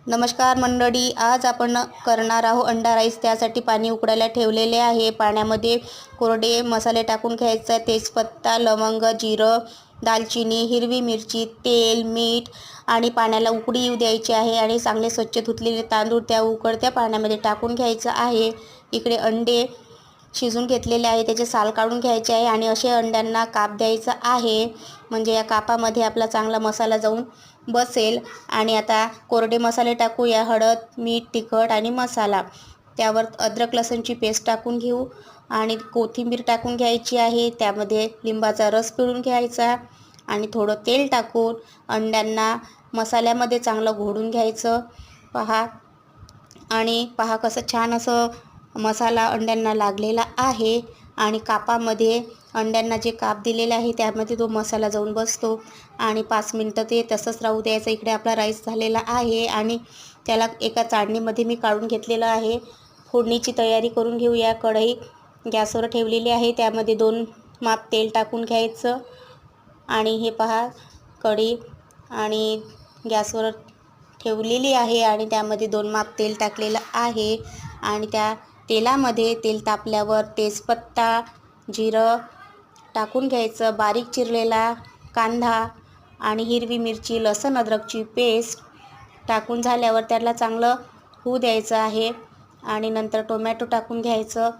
नमस्कार मंडळी, आज आपण करणार आहोत अंडा राईस। त्यासाठी पाणी उकळायला ठेवलेले आहे। पाण्यामध्ये कोरडे मसाले टाकून घ्यायचे, तेजपत्ता, लवंग, जिरं, दालचिनी, हिरवी मिरची, तेल, मीठ आणि पाण्याला उकळी येऊ द्यायची आहे। आणि चांगले स्वच्छ धुतलेले तांदूळ त्या उकळत्या पाण्यामध्ये टाकून घ्यायचं आहे। इकडे अंडे शिजून घेतलेले आहे, त्याचे साल काढून घ्यायचे आहे आणि असे अंड्यांना काप द्यायचा आहे, म्हणजे या कापामध्ये आपला चांगला मसाला जाऊन बसेल। आणि आता कोरडे मसाले टाकूया, हळद, मीठ, तिखट आणि मसाला। त्यावर अद्रक लसूणची पेस्ट टाकून घेऊ आणि कोथिंबीर टाकून घ्यायची आहे। त्यामध्ये लिंबाचा रस पिळून घ्यायचा आणि थोडं तेल टाकून अंड्यांना मसाल्यामध्ये चांगलं घोळून घ्यायचं। पहा कसं छान असं मसाला अंड्यांना लागलेला आहे आणि कापामध्ये अंड्यांना जे काप दिलेले आहे त्यामध्ये तो मसाला जाऊन बसतो आणि 5 मिनिटं ते तसंच राहू द्यायचं। इकडे आपला राईस झालेला आहे आणि त्याला एका चाळणीमध्ये मी काढून घेतलेलं आहे। फोडणीची तयारी करून घेऊया। कढई गॅसवर ठेवलेली आहे, त्यामध्ये 2 माप तेल टाकून घ्यायचं आणि हे पहा कढई आणि गॅसवर ठेवलेली आहे आणि त्यामध्ये 2 माप तेल टाकलेलं आहे आणि त्या तेलामध्ये तेल तापल्यावर तेजपत्ता, जिरं टाकून घ्यायचं, बारीक चिरलेला कांदा आणि हिरवी मिरची, लसूण अद्रकची पेस्ट टाकून झाल्यावर त्याला चांगलं होऊ द्यायचं आहे आणि नंतर टोमॅटो टाकून घ्यायचं।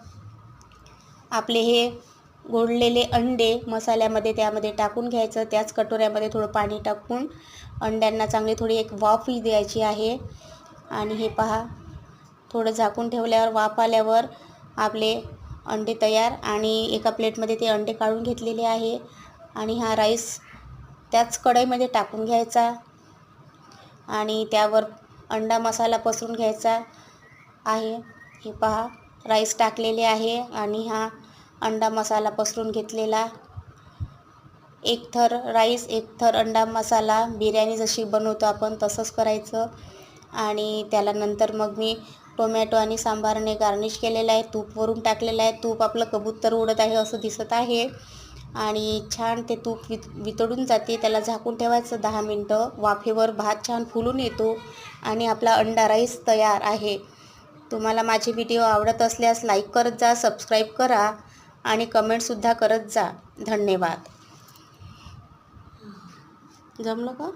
आपले हे घोळलेले अंडे मसाल्यामध्ये त्यामध्ये टाकून घ्यायचं। त्याच कटोऱ्यामध्ये थोडं पाणी टाकून अंड्यांना चांगली थोडी एक वाफ द्यायची आहे आणि हे पहा थोडं झाकून ठेवल्यावर वाफ आल्यावर आपले अंडे तयार। आणि एका प्लेटमध्ये ते अंडे काढून घेतलेले आहे आणि हा राईस त्याच कढईमध्ये टाकून घ्यायचा आणि त्यावर अंडा मसाला पसरून घ्यायचा आहे। हे पहा राईस टाकलेले आहे आणि हा अंडा मसाला पसरून घेतलेला। एक थर राईस एक थर अंडा मसाला, बिर्याणी जशी बनवतो आपण तसंच करायचं। आणि त्याला नंतर मग मी टोमॅटो आणि सांबाराने गार्निश केलेलं आहे, तूप वरून टाकलेलं आहे। तूप आपलं कबूतर उडत आहे असं दिसत आहे आणि छान ते तूप वितळून जाते। त्याला झाकून ठेवायचं 10 मिनटं, वाफेवर भात छान फुलून येतो आणि आपला अंडा राईस तयार आहे। तुम्हाला माझे व्हिडिओ आवडत असल्यास लाईक करत जा, सबस्क्राईब करा आणि कमेंटसुद्धा करत जा। धन्यवाद। जमलं का?